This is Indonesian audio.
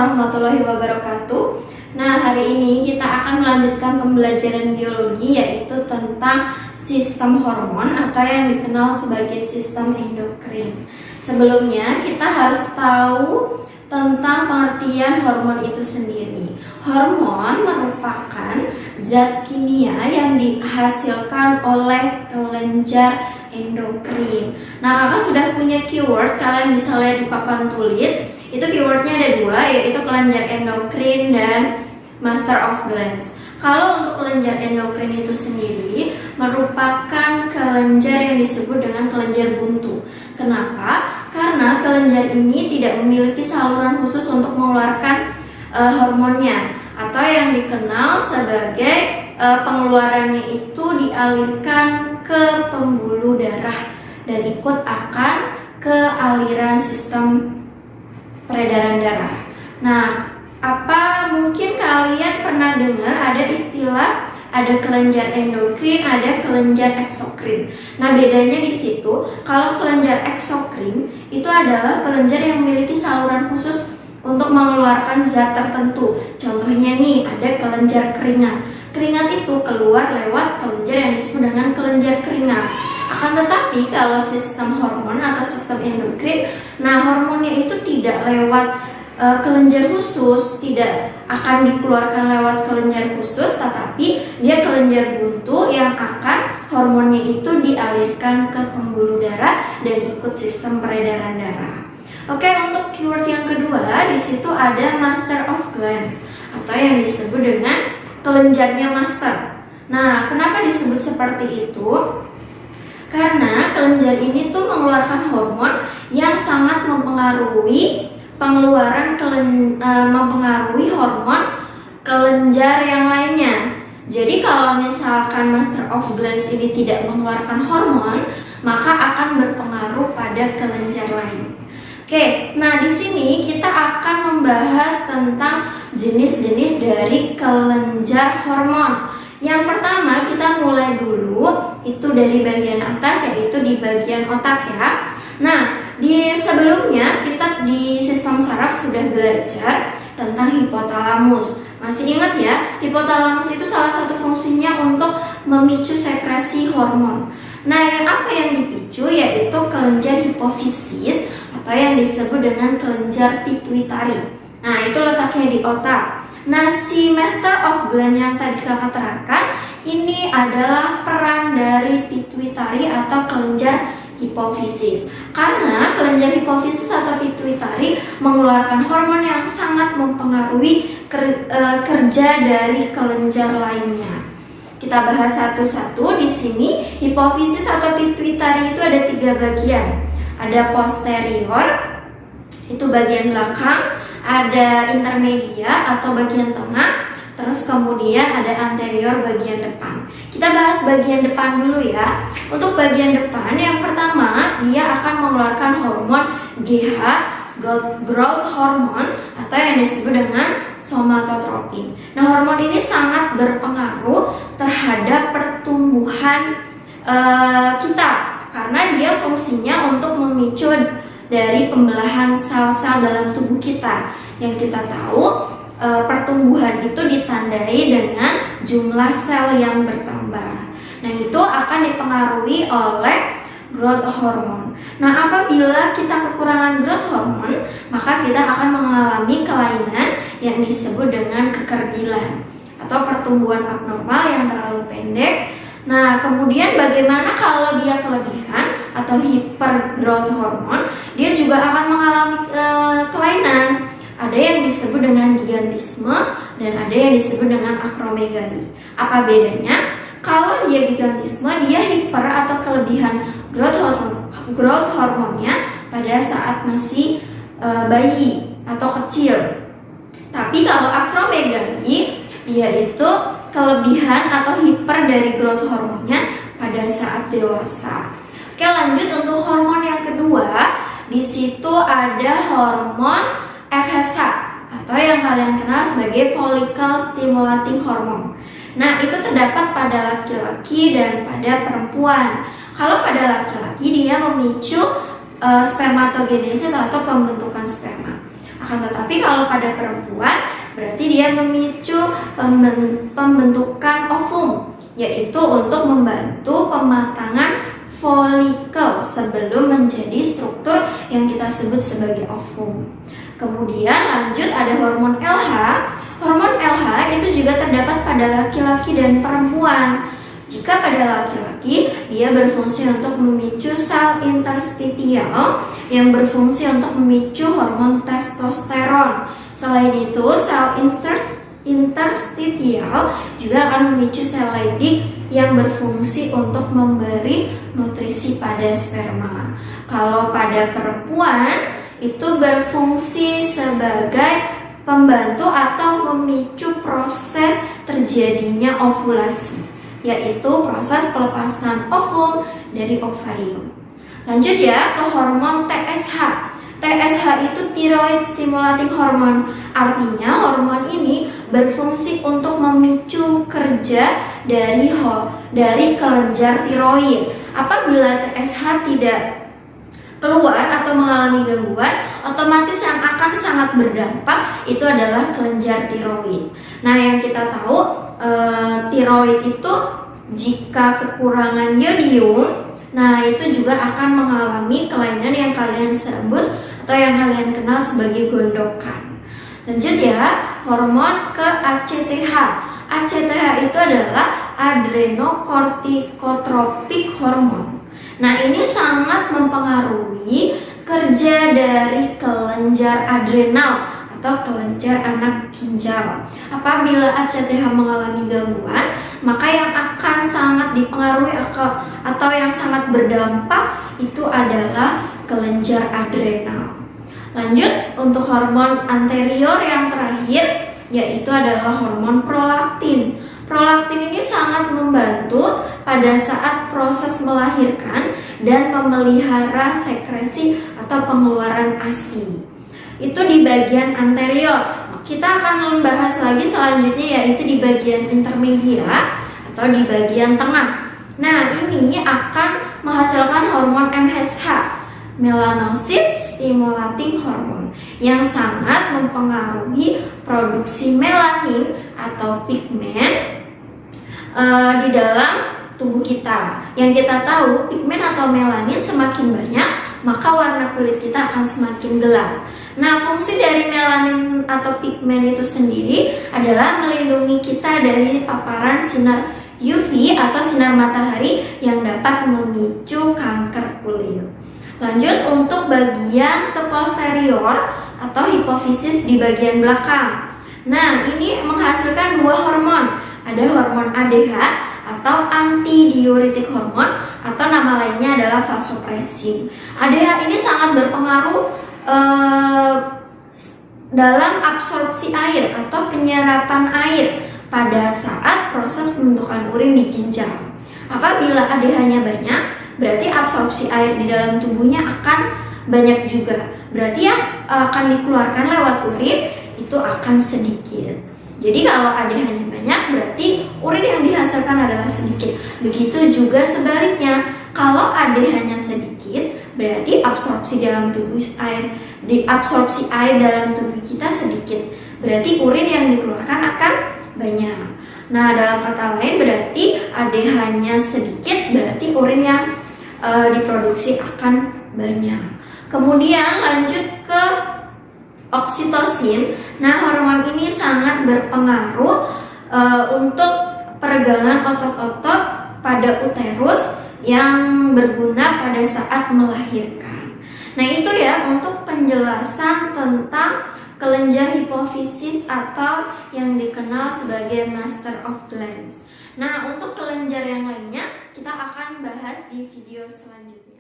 warahmatullahi wabarakatuh. Nah, hari ini kita akan melanjutkan pembelajaran biologi, yaitu tentang sistem hormon atau yang dikenal sebagai sistem endokrin. Sebelumnya kita harus tahu tentang pengertian hormon itu sendiri. Hormon merupakan zat kimia yang dihasilkan oleh kelenjar endokrin. Nah, kakak sudah punya keyword, kalian bisa lihat di papan tulis. Itu keywordnya ada dua, yaitu kelenjar endokrin dan master of glands. Kalau untuk kelenjar endokrin itu sendiri merupakan kelenjar yang disebut dengan kelenjar buntu. Kenapa? Karena kelenjar ini tidak memiliki saluran khusus untuk mengeluarkan hormonnya, atau yang dikenal sebagai pengeluarannya itu dialirkan ke pembuluh darah dan ikut akan ke aliran sistem peredaran darah. Nah, apa mungkin kalian pernah dengar ada istilah ada kelenjar endokrin, ada kelenjar eksokrin. Nah, bedanya di situ, kalau kelenjar eksokrin itu adalah kelenjar yang memiliki saluran khusus untuk mengeluarkan zat tertentu. Contohnya nih, ada kelenjar keringat. Keringat itu keluar lewat kelenjar yang disebut dengan kelenjar keringat. Akan tetapi kalau sistem hormon atau sistem endokrin, nah hormonnya itu tidak lewat kelenjar khusus, tidak akan dikeluarkan lewat kelenjar khusus, tetapi dia kelenjar buntu yang akan hormonnya itu dialirkan ke pembuluh darah dan ikut sistem peredaran darah. Oke, untuk keyword yang kedua di situ ada master of glands atau yang disebut dengan kelenjarnya master. Nah, kenapa disebut seperti itu? Karena kelenjar ini tuh mengeluarkan hormon yang sangat mempengaruhi pengeluaran mempengaruhi hormon kelenjar yang lainnya. Jadi kalau misalkan master of glands ini tidak mengeluarkan hormon, maka akan berpengaruh pada kelenjar lain. Oke, nah di sini kita akan membahas tentang jenis-jenis dari kelenjar hormon. Yang pertama kita mulai dulu itu dari bagian atas, yaitu di bagian otak ya. Nah, di sebelumnya kita di sistem saraf sudah belajar tentang hipotalamus. Masih ingat ya, hipotalamus itu salah satu fungsinya untuk memicu sekresi hormon. Nah, apa yang dipicu yaitu kelenjar hipofisis atau yang disebut dengan kelenjar pituitari. Nah, itu letaknya di otak. Nah, si master of gland yang tadi kakak terangkan ini adalah peran dari pituitari atau kelenjar hipofisis. Karena kelenjar hipofisis atau pituitari mengeluarkan hormon yang sangat mempengaruhi kerja dari kelenjar lainnya. Kita bahas satu-satu di sini. Hipofisis atau pituitari itu ada 3 bagian. Ada posterior, itu bagian belakang, ada intermedia atau bagian tengah, terus kemudian ada anterior bagian depan. Kita bahas bagian depan dulu ya. Untuk bagian depan yang pertama, dia akan mengeluarkan hormon GH, growth hormone atau yang disebut dengan somatotropin. Nah, hormon ini sangat berpengaruh terhadap pertumbuhan kita karena dia fungsinya untuk memicu dari pembelahan sel-sel dalam tubuh kita. Yang kita tahu pertumbuhan itu ditandai dengan jumlah sel yang bertambah. Nah, itu akan dipengaruhi oleh growth hormone. Nah, apabila kita kekurangan growth hormone, maka kita akan mengalami kelainan yang disebut dengan kekerdilan atau pertumbuhan abnormal yang terlalu pendek. Nah, kemudian bagaimana kalau dia kelebihan atau hypergrowth hormone? Dia juga akan mengalami kelainan. Ada yang disebut dengan gigantisme dan ada yang disebut dengan akromegali. Apa bedanya? Kalau dia gigantisme, dia hiper atau kelebihan growth hormonnya pada saat masih bayi atau kecil. Tapi kalau akromegali, dia itu kelebihan atau hiper dari growth hormonnya pada saat dewasa. Oke, lanjut untuk hormon yang kedua. Di situ ada hormon FSH atau yang kalian kenal sebagai follicle stimulating hormone. Nah, itu terdapat pada laki-laki dan pada perempuan. Kalau pada laki-laki dia memicu spermatogenesis atau pembentukan sperma. Akan tetapi kalau pada perempuan berarti dia memicu pembentukan ovum, yaitu untuk membantu pematangan folikel sebelum menjadi struktur yang kita sebut sebagai ovum. Kemudian lanjut ada hormon LH. Hormon LH itu juga terdapat pada laki-laki dan perempuan. Jika pada laki-laki, dia berfungsi untuk memicu sel interstitial yang berfungsi untuk memicu hormon testosteron. Selain itu, sel interstitial juga akan memicu sel Leydig yang berfungsi untuk memberi nutrisi pada sperma. Kalau pada perempuan, itu berfungsi sebagai pembantu atau memicu proses terjadinya ovulasi, yaitu proses pelepasan ovum dari ovarium. Lanjut ya ke hormon TSH. TSH itu thyroid stimulating hormone. Artinya hormon ini berfungsi untuk memicu kerja dari kelenjar tiroid. Apabila TSH tidak keluar atau mengalami gangguan, otomatis yang akan sangat berdampak itu adalah kelenjar tiroid. Nah, yang kita tahu tiroid itu jika kekurangan yodium, nah itu juga akan mengalami kelainan yang kalian sebut atau yang kalian kenal sebagai gondokan. Lanjut ya, hormon ke ACTH. ACTH itu adalah adrenocorticotropic hormone. Nah, ini sangat mempengaruhi kerja dari kelenjar adrenal atau kelenjar anak ginjal. Apabila ACTH mengalami gangguan, maka yang akan sangat dipengaruhi atau yang sangat berdampak itu adalah kelenjar adrenal. Lanjut untuk hormon anterior yang terakhir, yaitu adalah hormon prolaktin. Prolaktin ini sangat membantu pada saat proses melahirkan dan memelihara sekresi atau pengeluaran ASI. Itu di bagian anterior. Kita akan membahas lagi selanjutnya, yaitu di bagian intermedia atau di bagian tengah. Nah, ini akan menghasilkan hormon MSH, melanocyte stimulating hormone, yang sangat mempengaruhi produksi melanin atau pigmen di dalam tubuh kita. Yang kita tahu, pigmen atau melanin semakin banyak, maka warna kulit kita akan semakin gelap. Nah, fungsi dari melanin atau pigmen itu sendiri adalah melindungi kita dari paparan sinar UV atau sinar matahari yang dapat memicu kanker kulit. Lanjut untuk bagian ke posterior atau hipofisis di bagian belakang. Nah, ini menghasilkan dua hormon. Ada hormon ADH atau antidiuretik hormon, atau nama lainnya adalah vasopressin. ADH ini sangat berpengaruh dalam absorpsi air atau penyerapan air pada saat proses pembentukan urin di ginjal. Apabila ADH-nya banyak, berarti absorpsi air di dalam tubuhnya akan banyak juga. Berarti yang akan dikeluarkan lewat urin itu akan sedikit. Jadi kalau ADH-nya banyak, berarti urin yang dihasilkan adalah sedikit. Begitu juga sebaliknya, kalau ADH-nya sedikit, berarti absorpsi dalam tubuh absorpsi air dalam tubuh kita sedikit. Berarti urin yang dikeluarkan akan banyak. Nah, dalam kata lain berarti ADH-nya sedikit, berarti urin yang diproduksi akan banyak. Kemudian lanjut ke oksitosin. Nah, hormon ini sangat berpengaruh untuk peregangan otot-otot pada uterus yang berguna pada saat melahirkan. Nah, itu ya untuk penjelasan tentang kelenjar hipofisis atau yang dikenal sebagai master of glands. Nah, untuk kelenjar yang lainnya kita akan bahas di video selanjutnya.